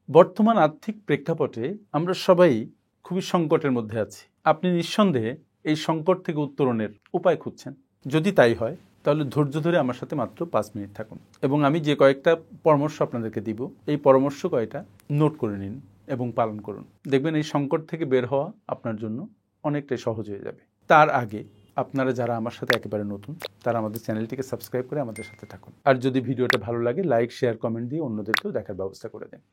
বর্তমান আর্থিক প্রেক্ষাপটে আমরা সবাই খুবই সংকটের মধ্যে আছি। আপনি নিঃসন্দেহে এই সংকট থেকে উত্তরণের উপায় খুঁজছেন। যদি তাই হয় তাহলে ধৈর্য ধরে আমার সাথে মাত্র 5 মিনিট থাকুন এবং আমি যে কয়েকটা পরামর্শ আপনাদেরকে দিব এই পরামর্শ কয়টা নোট করে নিন এবং পালন করুন। দেখবেন এই সংকট থেকে বের হওয়া আপনার জন্য অনেকটাই সহজ হয়ে যাবে। তার আগে আপনারা যারা আমার সাথে একেবারে নতুন তারা আমাদের চ্যানেলটিকে সাবস্ক্রাইব করে আমাদের সাথে থাকুন। আর যদি ভিডিওটা ভালো লাগে লাইক, শেয়ার, কমেন্ট দিয়ে অন্যদেরকেও দেখার ব্যবস্থা করে দেন।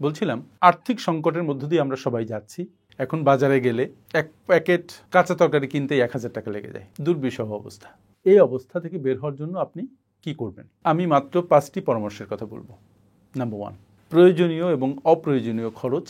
বলছিলাম, আর্থিক সংকটের মধ্য দিয়ে আমরা সবাই যাচ্ছি। এখন বাজারে গেলে এক প্যাকেট কাঁচা তরকারি কিনতেই 1000 টাকা লেগে যায়। দুর্বিষহ অবস্থা। এই অবস্থা থেকে বের হওয়ার জন্য আপনি কি করবেন? আমি মাত্র 5টি পরামর্শের কথা বলবো। নাম্বার 1, প্রয়োজনীয় এবং অপ্রয়োজনীয় খরচ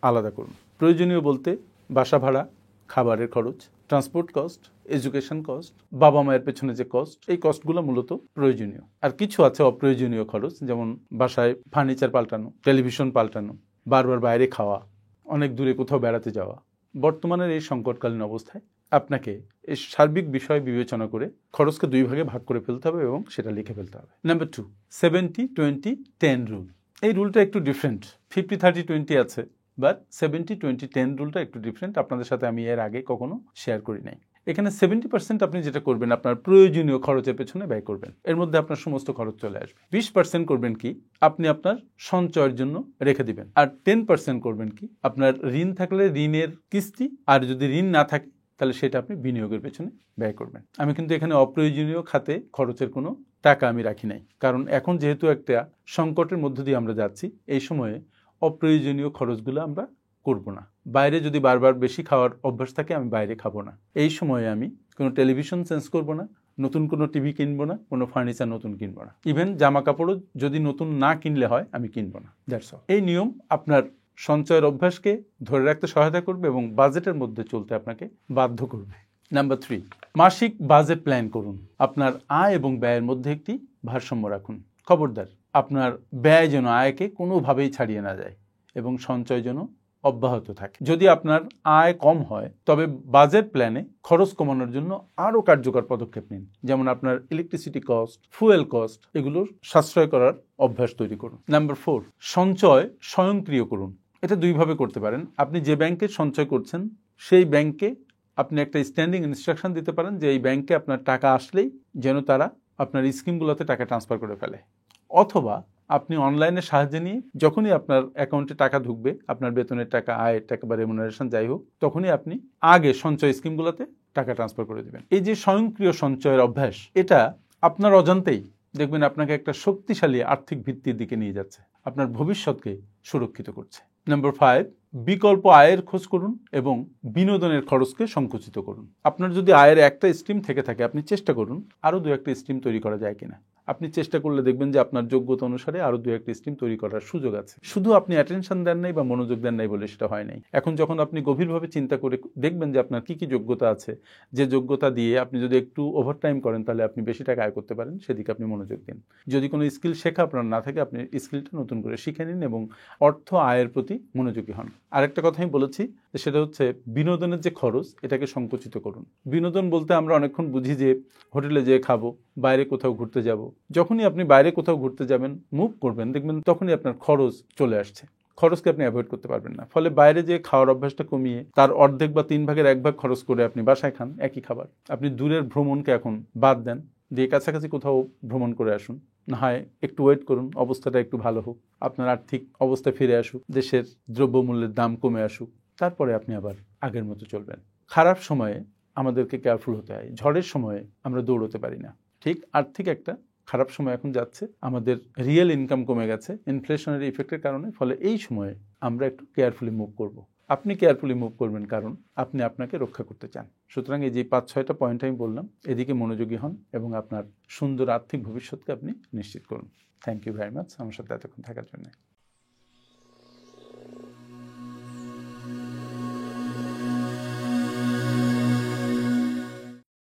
আলাদা করুন। প্রয়োজনীয় বলতে বাসা ভাড়া, খাবারের খরচ, ট্রান্সপোর্ট কস্ট, এডুকেশন কস্ট, বাবা মায়ের পেছনে যে কস্ট, এই কস্টগুলো মূলত প্রয়োজনীয়। আর কিছু আছে অপ্রয়োজনীয় খরচ, যেমন বাসায় ফার্নিচার পাল্টানো, টেলিভিশন পাল্টানো, বারবার বাইরে খাওয়া, অনেক দূরে কোথাও বেড়াতে যাওয়া। বর্তমানের এই সংকটকালীন অবস্থায় আপনাকে এই সার্বিক বিষয় বিবেচনা করে খরচকে 2 ভাগে ভাগ করে ফেলতে হবে এবং সেটা লিখে ফেলতে হবে। Number 2, 70-20-10 rule. এই রুলটা একটু ডিফারেন্ট। 50-30-20 আছে, বাট 70-20-10 রুলটা একটু ডিফারেন্ট। আপনাদের সাথে আমি এর আগে কখনো শেয়ার করি নাই। এখানে 70% আপনি যেটা করবেন আপনার প্রয়োজনীয় খরচের পেছনে ব্যয় করবেন। এর মধ্যে আপনার সমস্ত খরচ চলে আসবে। 20% করবেন কি আপনি আপনার সঞ্চয়ের জন্য রেখে দিবেন। আর 10% করবেন কি আপনার ঋণ থাকলে ঋণের কিস্তি, আর যদি ঋণ না থাকে তাহলে সেটা আপনি বিনিয়োগের পেছনে ব্যয় করবেন। আমি কিন্তু এখানে অপ্রয়োজনীয় খাতে খরচের কোনো টাকা আমি রাখি নাই, কারণ এখন যেহেতু একটা সংকটের মধ্য দিয়ে আমরা যাচ্ছি, এই সময়ে অপ্রয়োজনীয় খরচগুলো আমরা করব না। বাইরে যদি বারবার বেশি খাওয়ার অভ্যাস থাকে আমি বাইরে খাবো না। এই সময়ে আমি কোনো টেলিভিশন চেঞ্জ করব না, নতুন কোনো টিভি কিনবো না, কোনো ফার্নিচার নতুন কিনবো না, ইভেন জামা কাপড়ও যদি নতুন না কিনলে হয় আমি কিনবো না। That's all. এই নিয়ম আপনার সঞ্চয়ের অভ্যাসকে ধরে রাখতে সহায়তা করবে এবং বাজেটের মধ্যে চলতে আপনাকে বাধ্য করবে। নাম্বার 3, মাসিক বাজেট প্ল্যান করুন। আপনার আয় এবং ব্যয়ের মধ্যে একটি ভারসাম্য রাখুন। খবরদার, আপনার ব্যয় যেন আয়কে কোনোভাবেই ছাড়িয়ে না যায় এবং সঞ্চয় যেন অব্যাহত থাকে। যদি আপনার আয় কম হয় তবে বাজেট প্ল্যানে খরচ কমানোর জন্য আরও কার্যকর পদক্ষেপ নিন। যেমন আপনার ইলেকট্রিসিটি কস্ট, ফুয়েল কস্ট, এগুলোর সাশ্রয় করার অভ্যাস তৈরি করুন। নাম্বার 4, সঞ্চয় স্বয়ংক্রিয় করুন। এটা 2 ভাবে করতে পারেন। আপনি যে ব্যাংকে সঞ্চয় করছেন সেই ব্যাংকে আপনি একটা স্ট্যান্ডিং ইনস্ট্রাকশন দিতে পারেন যে এই ব্যাংকে আপনার টাকা আসলেই যেন তারা আপনার স্কিমগুলোতে টাকা ট্রান্সফার করে ফেলে। অথবা আপনি অনলাইনের সাহায্যে নিয়ে যখনই আপনার অ্যাকাউন্টে টাকা ঢুকবে, আপনার বেতনের টাকা, আয়ের টাকা বা রেমুনারেশন যাই হোক, তখনই আপনি আগে সঞ্চয় স্কিমগুলোতে টাকা ট্রান্সফার করে দেবেন। এই যে স্বয়ংক্রিয় সঞ্চয়ের অভ্যাস, এটা আপনার অজান্তেই দেখবেন আপনাকে একটা শক্তিশালী আর্থিক ভিত্তির দিকে নিয়ে যাচ্ছে, আপনার ভবিষ্যৎকে সুরক্ষিত করছে। নাম্বার 5, বিকল্প আয়ের খোঁজ করুন এবং বিনোদনের খরচকে সংকুচিত করুন। আপনার যদি আয়ের একটা স্ট্রিম থেকে থাকে আপনি চেষ্টা করুন আরও 2-1টা স্ট্রিম তৈরি করা যায় কিনা। আপনি চেষ্টা করলে দেখবেন যে আপনার যোগ্যতা অনুসারে আরও 2-1টা স্ট্রিম তৈরি করার সুযোগ আছে। শুধু আপনি অ্যাটেনশন দেন নাই বা মনোযোগ দেন নাই বলে সেটা হয় নাই। এখন যখন আপনি গভীরভাবে চিন্তা করে দেখবেন যে আপনার কি কি যোগ্যতা আছে, যে যোগ্যতা দিয়ে আপনি যদি একটু ওভারটাইম করেন তাহলে আপনি বেশি টাকা আয় করতে পারেন, সেদিকে আপনি মনোযোগ দিন। যদি কোনো স্কিল শেখা আপনার না থাকে আপনি স্কিলটা নতুন করে শিখে নিন এবং অর্থ আয়ের প্রতি মনোযোগী হন। আরেকটা কথা আমি বলেছি, সেটা হচ্ছে বিনোদনের যে খরচ এটাকে সংকুচিত করুন। বিনোদন বলতে আমরা অনেকক্ষণ বুঝি যে হোটেলে যেয়ে খাবো, বাইরে কোথাও ঘুরতে যাব। যখনই আপনি বাইরে কোথাও ঘুরতে যাবেন, মুভ করবেন, দেখবেন তখনই আপনার খরচ চলে আসছে। খরচকে আপনি অ্যাভয়েড করতে পারবেন না। ফলে বাইরে যে খাওয়ার অভ্যাসটা কমিয়ে তার অর্ধেক বা 3 ভাগের 1 ভাগ খরচ করে আপনি বাসায় খান একই খাবার। আপনি দূরের ভ্রমণকে এখন বাদ দেন, দিয়ে কাছাকাছি কোথাও ভ্রমণ করে আসুন। না হয় একটু ওয়েট করুন, অবস্থাটা একটু ভালো হোক, আপনার আর্থিক অবস্থা ফিরে আসুক, দেশের দ্রব্যমূল্যের দাম কমে আসুক, তারপরে আপনি আবার আগের মতো চলবেন। খারাপ সময়ে আমাদেরকে কেয়ারফুল হতে হয়, ঝড়ের সময়ে আমরা দৌড়তে পারি না। ঠিক আর্থিক একটা খারাপ সময় এখন যাচ্ছে, আমাদের রিয়েল ইনকাম কমে গেছে ইনফ্লেশনারি ইফেক্টের কারণে। ফলে এই সময়ে আমরা একটু কেয়ারফুলি মুভ করব। আপনি কেয়ারফুলি মুভ করবেন কারণ আপনি আপনাকে রক্ষা করতে চান। সুতরাং এই যে 5-6টা পয়েন্ট আমি বললাম, এদিকে মনোযোগী হন এবং আপনার সুন্দর আর্থিক ভবিষ্যৎকে আপনি নিশ্চিত করুন। থ্যাংক ইউ ভেরি মাচ আমার সাথে এতক্ষণ থাকার জন্য।